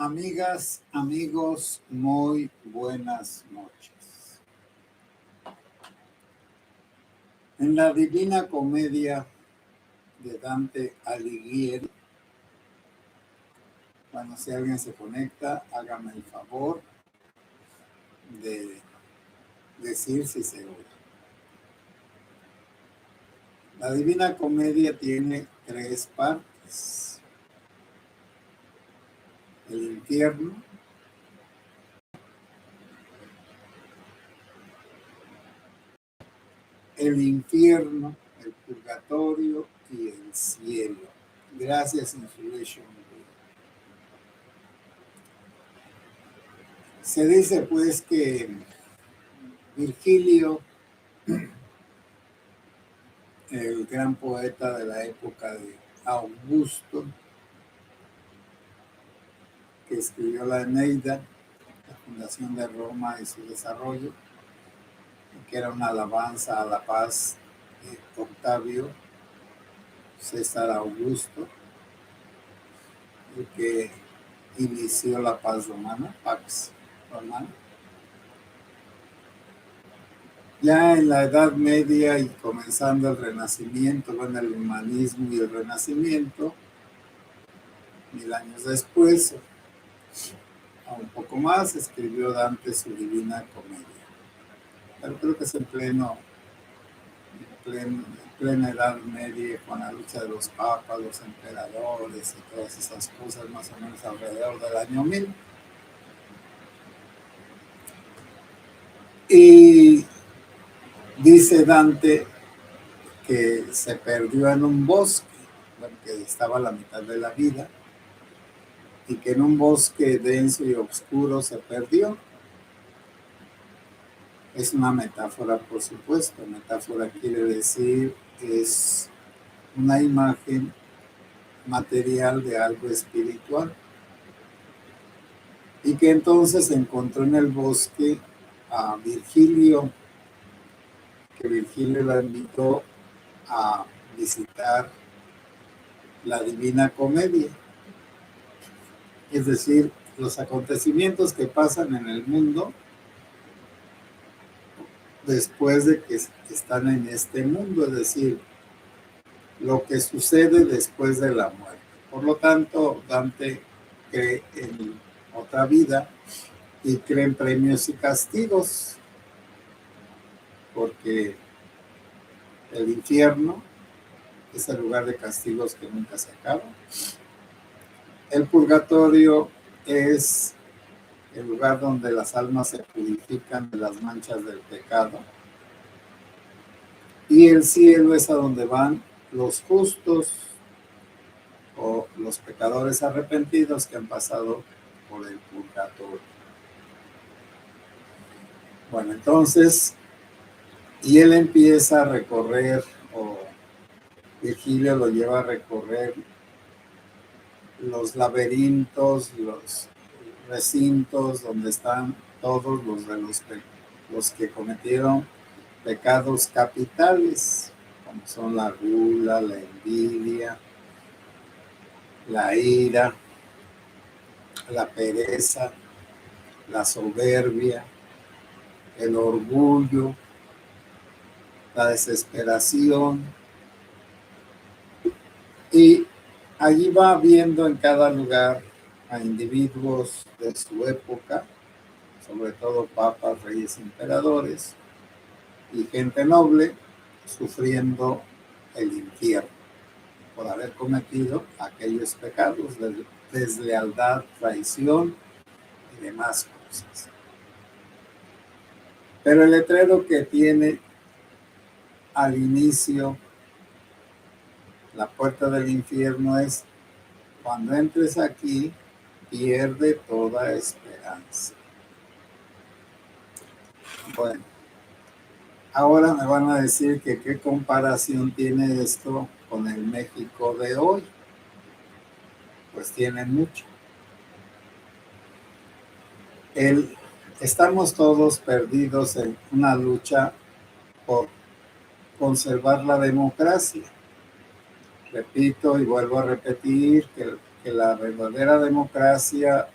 Amigas, amigos, muy buenas noches. En la Divina Comedia de Dante Alighieri, bueno, si alguien se conecta, hágame el favor de decir si se oye. La Divina Comedia tiene tres partes: el infierno, el purgatorio y el cielo. Gracias, Inspiration. Se dice pues que Virgilio, el gran poeta de la época de Augusto, que escribió la Eneida, la fundación de Roma y su desarrollo, que era una alabanza a la paz de Octavio César Augusto, el que inició la paz romana, Pax Romana. Ya en la Edad Media y comenzando el Renacimiento, bueno, el humanismo y el Renacimiento, 1000 años después, o un poco más, escribió Dante su Divina Comedia. Pero creo que es en plena Edad Media, con la lucha de los papas, los emperadores y todas esas cosas, más o menos alrededor del año 1000. Y dice Dante que se perdió en un bosque, bueno, que estaba a la mitad de la vida, y que en un bosque denso y oscuro se perdió. Es una metáfora, por supuesto. Metáfora quiere decir es una imagen material de algo espiritual. Y que entonces encontró en el bosque a Virgilio, que Virgilio la invitó a visitar la Divina Comedia. Es decir, los acontecimientos que pasan en el mundo después de que están en este mundo, es decir, lo que sucede después de la muerte. Por lo tanto, Dante cree en otra vida y cree en premios y castigos, porque el infierno es el lugar de castigos que nunca se acaba. El purgatorio es el lugar donde las almas se purifican de las manchas del pecado. Y el cielo es a donde van los justos o los pecadores arrepentidos que han pasado por el purgatorio. Bueno, entonces, y él empieza a recorrer, o Virgilio lo lleva a recorrer los laberintos, los recintos donde están todos los que cometieron pecados capitales, como son la gula, la envidia, la ira, la pereza, la soberbia, el orgullo, la desesperación. Y allí va viendo en cada lugar a individuos de su época, sobre todo papas, reyes, emperadores y gente noble, sufriendo el infierno por haber cometido aquellos pecados de deslealtad, traición y demás cosas. Pero el letrero que tiene al inicio la puerta del infierno es: cuando entres aquí, pierde toda esperanza. Bueno, ahora me van a decir que qué comparación tiene esto con el México de hoy. Pues tiene mucho. Estamos todos perdidos en una lucha por conservar la democracia. Repito y vuelvo a repetir que la verdadera democracia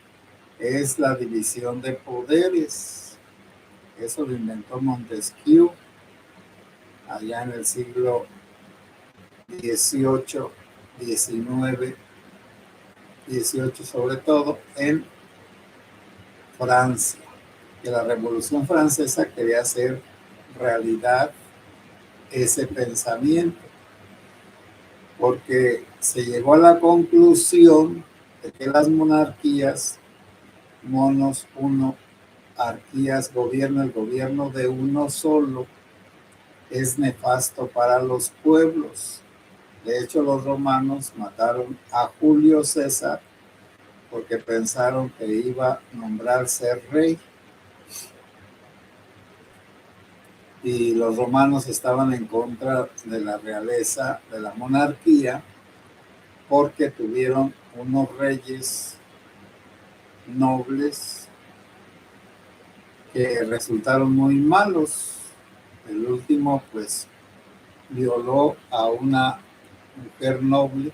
es la división de poderes. Eso lo inventó Montesquieu allá en el siglo XVIII, XIX, XVIII sobre todo, en Francia. Que la Revolución Francesa quería hacer realidad ese pensamiento, porque se llegó a la conclusión de que las monarquías, monos uno, arquías, gobierno, el gobierno de uno solo, es nefasto para los pueblos. De hecho, los romanos mataron a Julio César porque pensaron que iba a nombrarse rey. Y los romanos estaban en contra de la realeza, de la monarquía, porque tuvieron unos reyes nobles que resultaron muy malos. El último, pues, violó a una mujer noble,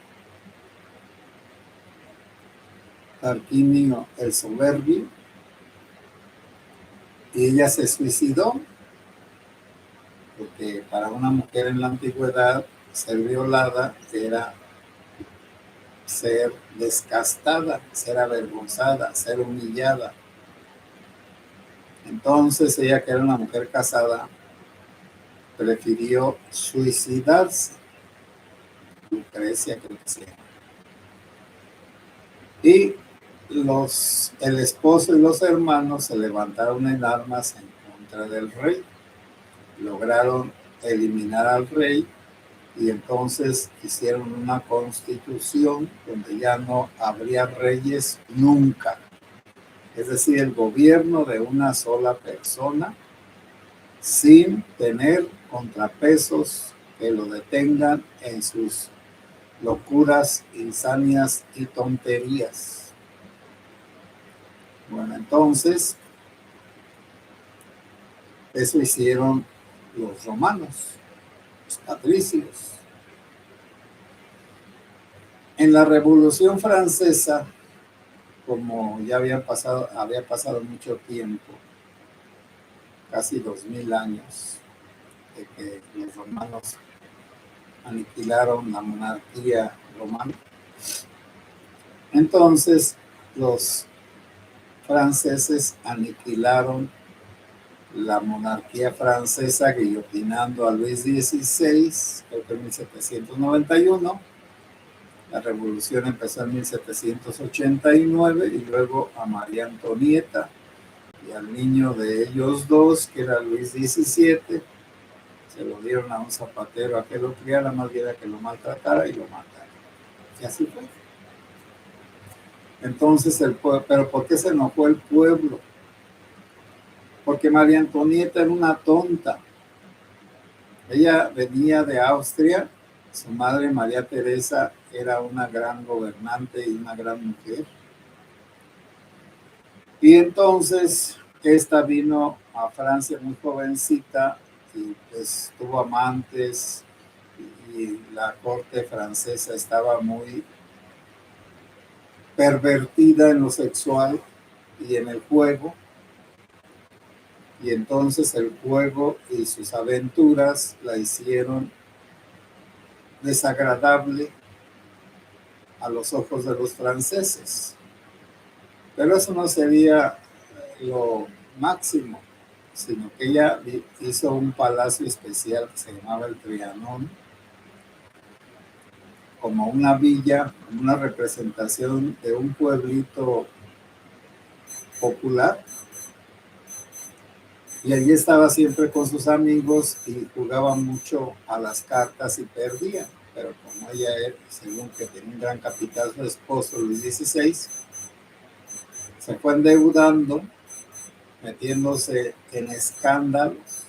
Tarquinio el Soberbio, y ella se suicidó, porque para una mujer en la antigüedad ser violada era ser descastada, ser avergonzada, ser humillada. Entonces ella, que era una mujer casada, prefirió suicidarse. Lucrecia, creo que se llama. Y el esposo y los hermanos se levantaron en armas en contra del rey. Lograron eliminar al rey y entonces hicieron una constitución donde ya no habría reyes nunca. Es decir, el gobierno de una sola persona sin tener contrapesos que lo detengan en sus locuras, insanias y tonterías. Bueno, entonces, eso hicieron los romanos, los patricios. En la Revolución Francesa, como ya había pasado mucho tiempo, casi 2000 años, de que los romanos aniquilaron la monarquía romana. Entonces, los franceses aniquilaron la monarquía francesa guillotinando a Luis XVI, creo que en 1791. La revolución empezó en 1789 y luego a María Antonieta y al niño de ellos dos, que era Luis XVII, se lo dieron a un zapatero a que lo criara, más bien a que lo maltratara y lo mataron. Y así fue. Entonces el pueblo, pero ¿por qué se enojó el pueblo? Porque María Antonieta era una tonta. Ella venía de Austria, su madre María Teresa era una gran gobernante y una gran mujer. Y entonces esta vino a Francia muy jovencita y pues tuvo amantes y la corte francesa estaba muy pervertida en lo sexual y en el juego. Y entonces el juego y sus aventuras la hicieron desagradable a los ojos de los franceses. Pero eso no sería lo máximo, sino que ella hizo un palacio especial que se llamaba el Trianón, como una villa, como una representación de un pueblito popular. Y allí estaba siempre con sus amigos y jugaba mucho a las cartas y perdía. Pero como ella, según que tenía un gran capital, su esposo Luis XVI, se fue endeudando, metiéndose en escándalos,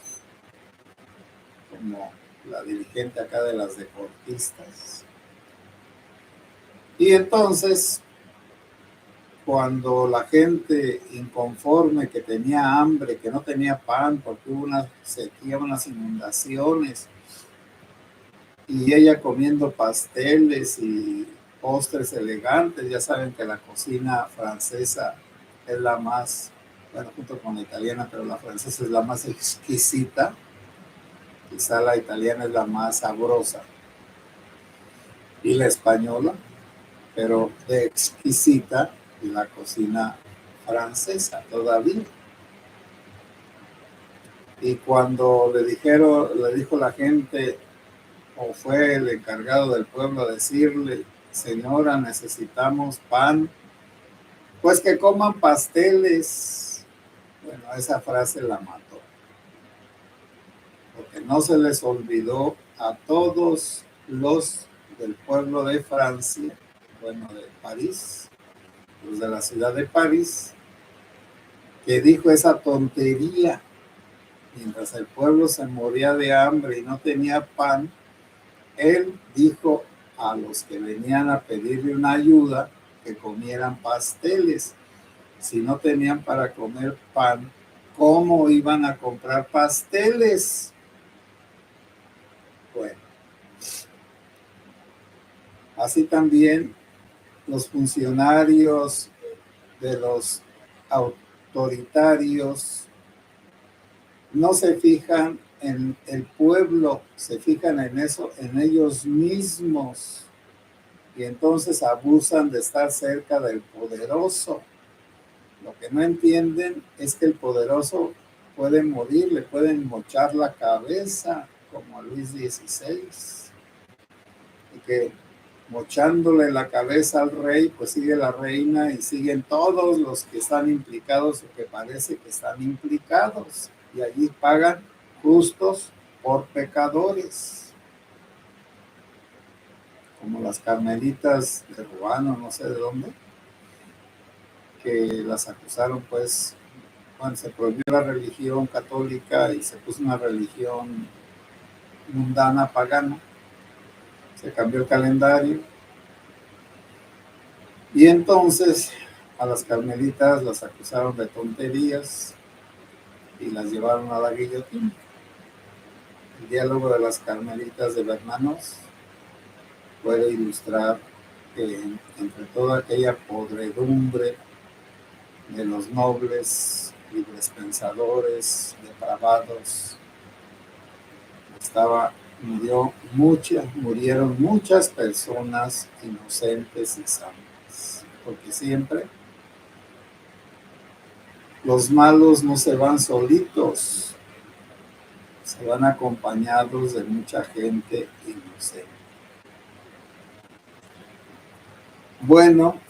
como la dirigente acá de las deportistas. Y entonces, cuando la gente inconforme, que tenía hambre, que no tenía pan, porque hubo una sequía, unas inundaciones, y ella comiendo pasteles y postres elegantes, ya saben que la cocina francesa es la más, bueno, junto con la italiana, pero la francesa es la más exquisita. Quizá la italiana es la más sabrosa y la española, pero de exquisita la cocina francesa todavía. Y cuando le dijo la gente, o fue el encargado del pueblo a decirle, señora, necesitamos pan, pues que coman pasteles. Bueno, esa frase la mató, porque no se les olvidó a todos los del pueblo de Francia, bueno, de París, los de la ciudad de París, que dijo esa tontería mientras el pueblo se moría de hambre y no tenía pan. Él dijo a los que venían a pedirle una ayuda que comieran pasteles. Si no tenían para comer pan, ¿cómo iban a comprar pasteles? Bueno, así también los funcionarios de los autoritarios no se fijan en el pueblo, se fijan en eso, en ellos mismos. Y entonces abusan de estar cerca del poderoso. Lo que no entienden es que el poderoso puede morir, le pueden mochar la cabeza, como a Luis XVI. Y que mochándole la cabeza al rey, pues sigue la reina y siguen todos los que están implicados o que parece que están implicados. Y allí pagan justos por pecadores, como las carmelitas de Ruano, no sé de dónde, que las acusaron, pues, cuando se prohibió la religión católica y se puso una religión mundana, pagana, se cambió el calendario y entonces a las carmelitas las acusaron de tonterías y las llevaron a la guillotina. El diálogo de las carmelitas de Bernanos puede ilustrar que entre toda aquella podredumbre de los nobles, libres pensadores, depravados, murieron muchas personas inocentes y sanas, porque siempre los malos no se van solitos, se van acompañados de mucha gente inocente. Bueno,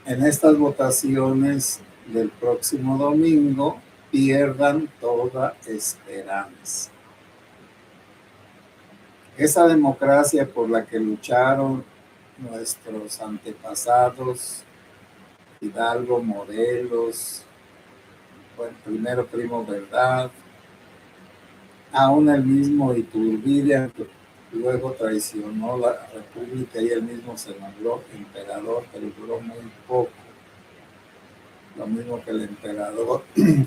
en estas votaciones del próximo domingo, pierdan toda esperanza. Esa democracia por la que lucharon nuestros antepasados, Hidalgo, Morelos, bueno, primero Primo Verdad, aún el mismo Iturbide, que luego traicionó la República y él mismo se nombró emperador, pero duró muy poco. Lo mismo que el emperador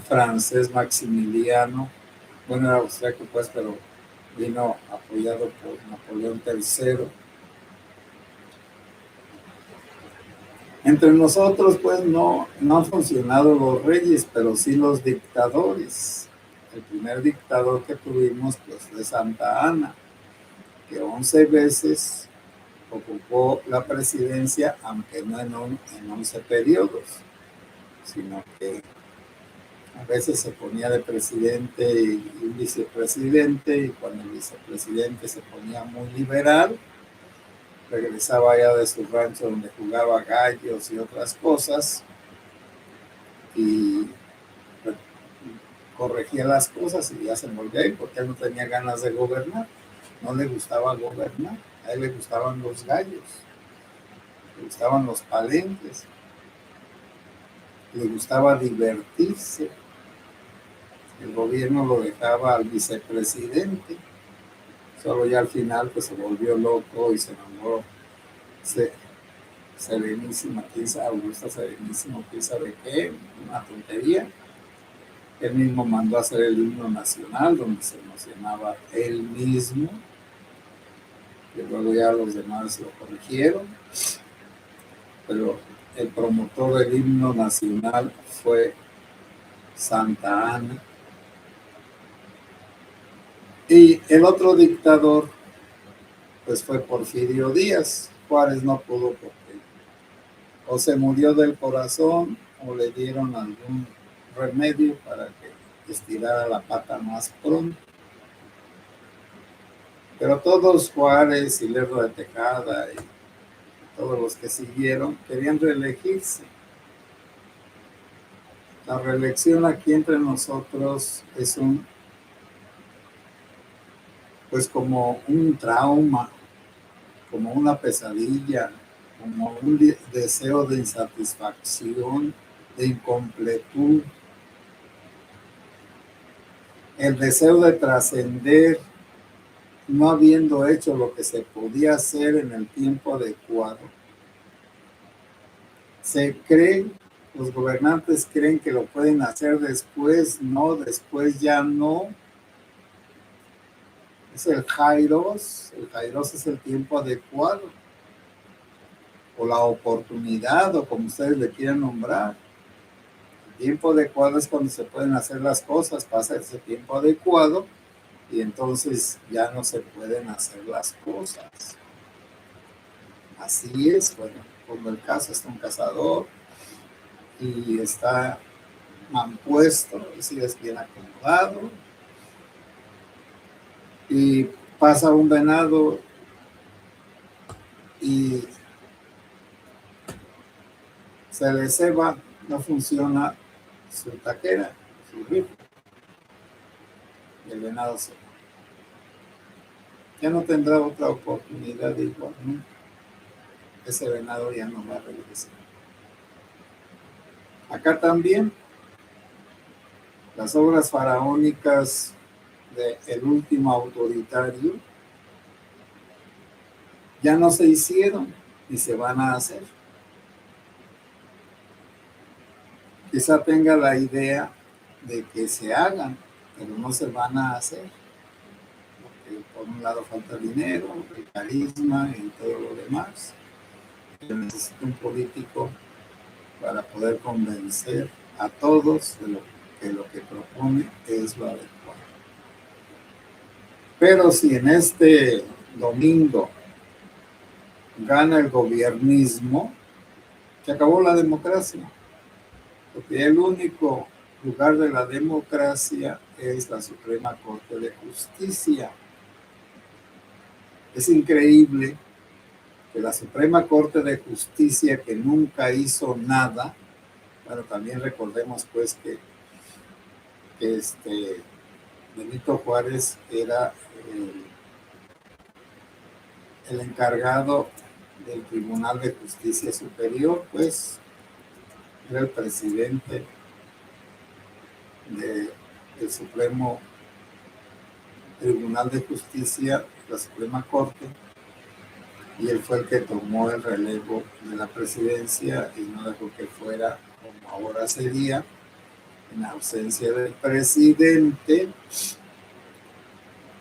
francés Maximiliano, bueno, era austriaco pues, pero vino apoyado por Napoleón III. Entre nosotros, pues, no han funcionado los reyes, pero sí los dictadores. El primer dictador que tuvimos, pues, fue Santa Anna, que 11 veces ocupó la presidencia, aunque no en 11 periodos, sino que a veces se ponía de presidente y un vicepresidente, y cuando el vicepresidente se ponía muy liberal, regresaba ya de su rancho donde jugaba gallos y otras cosas y corregía las cosas y ya se volvía ahí porque él no tenía ganas de gobernar, no le gustaba gobernar, a él le gustaban los gallos, le gustaban los palenques, le gustaba divertirse. El gobierno lo dejaba al vicepresidente, solo ya al final pues se volvió loco y se nombró Serenísima, Augusta Serenísimo, quién sabe qué, una tontería. Él mismo mandó a hacer el himno nacional, donde se emocionaba él mismo, que luego ya los demás lo corrigieron. pero el promotor del himno nacional fue Santa Anna. Y el otro dictador, pues fue Porfirio Díaz. Juárez no pudo porque o se murió del corazón o le dieron algún remedio para que estirara la pata más pronto. Pero todos, Juárez y Lerdo de Tejada y todos los que siguieron, querían reelegirse. La reelección aquí entre nosotros es pues como un trauma, como una pesadilla, como un deseo de insatisfacción, de incompletud, el deseo de trascender, no habiendo hecho lo que se podía hacer en el tiempo adecuado. Se cree, los gobernantes creen que lo pueden hacer después, no, después ya no. Es el Kairos es el tiempo adecuado, o la oportunidad, o como ustedes le quieran nombrar. El tiempo adecuado es cuando se pueden hacer las cosas, pasa ese tiempo adecuado y entonces ya no se pueden hacer las cosas. Así es, bueno, como el caso está un cazador y está mal puesto, es decir, es bien acomodado, y pasa un venado y se le ceba, no funciona su taquera, su rifle, y el venado se va. Ya no tendrá otra oportunidad de igual, ¿no? Ese venado ya no va a regresar. Acá también las obras faraónicas de El Último Autoritario ya no se hicieron y se van a hacer. Quizá tenga la idea de que se hagan, pero no se van a hacer. Porque por un lado falta dinero, el carisma y todo lo demás. Se necesita un político para poder convencer a todos de lo que propone es lo adecuado. Pero si en este domingo gana el gobiernismo, se acabó la democracia, porque el único lugar de la democracia es la Suprema Corte de Justicia. Es increíble que la Suprema Corte de Justicia, que nunca hizo nada, bueno, también recordemos pues que Benito Juárez era el encargado del Tribunal de Justicia Superior, pues era el presidente del Supremo Tribunal de Justicia, la Suprema Corte, y él fue el que tomó el relevo de la presidencia y no dejó que fuera como ahora sería, en ausencia del presidente,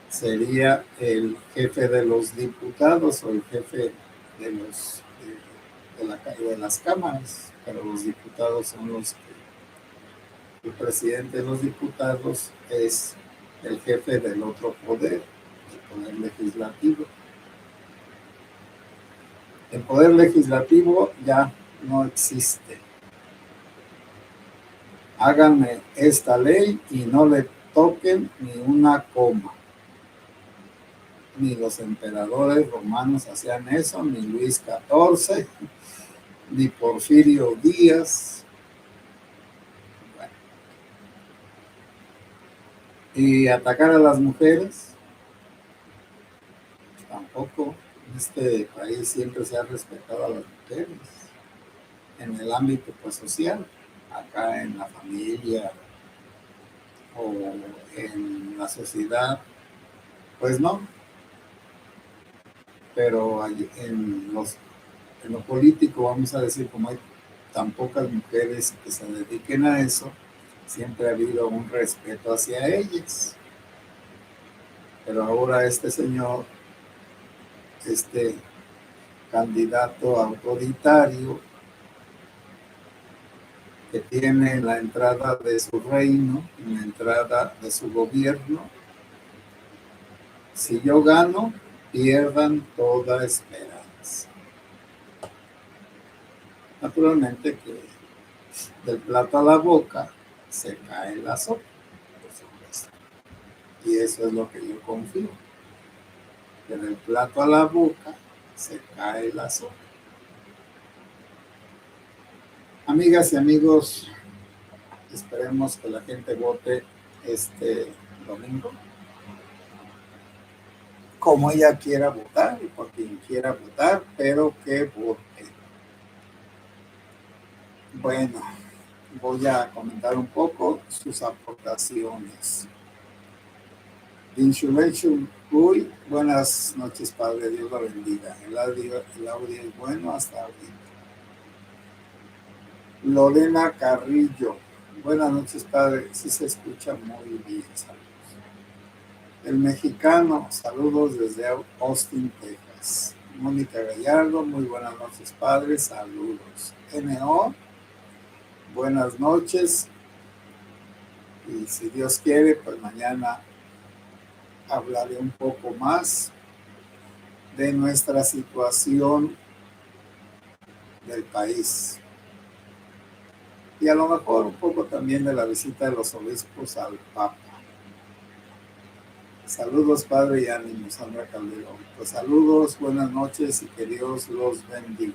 sería el jefe de los diputados o el jefe de los de las cámaras, pero los diputados son los que el presidente de los diputados es el jefe del otro poder, el poder legislativo. El poder legislativo ya no existe. Háganme esta ley y no le toquen ni una coma. Ni los emperadores romanos hacían eso, ni Luis XIV, ni Porfirio Díaz. Bueno. Y atacar a las mujeres, tampoco. En este país siempre se ha respetado a las mujeres en el ámbito pues, social, acá en la familia o en la sociedad, pues no. Pero en lo político, vamos a decir, como hay tan pocas mujeres que se dediquen a eso, siempre ha habido un respeto hacia ellas. Pero ahora este señor, este candidato autoritario, que tiene en la entrada de su reino, en la entrada de su gobierno. Si yo gano, pierdan toda esperanza. Naturalmente que del plato a la boca se cae la sopa, por supuesto. Y eso es lo que yo confío, que del plato a la boca se cae la sopa. Amigas y amigos, esperemos que la gente vote este domingo como ella quiera votar y por quien quiera votar, pero que vote. Bueno, voy a comentar un poco sus aportaciones. Insulation, uy, buenas noches, Padre, Dios la bendiga. El audio es bueno hasta ahorita. Lorena Carrillo, buenas noches, Padre, sí se escucha muy bien, saludos. El mexicano, saludos desde Austin, Texas. Mónica Gallardo, muy buenas noches, Padre, saludos. NO, buenas noches. Y si Dios quiere, pues mañana hablaré un poco más de nuestra situación del país. Y a lo mejor un poco también de la visita de los obispos al Papa. Saludos, Padre, y ánimo, Sandra Calderón. Pues saludos, buenas noches y que Dios los bendiga.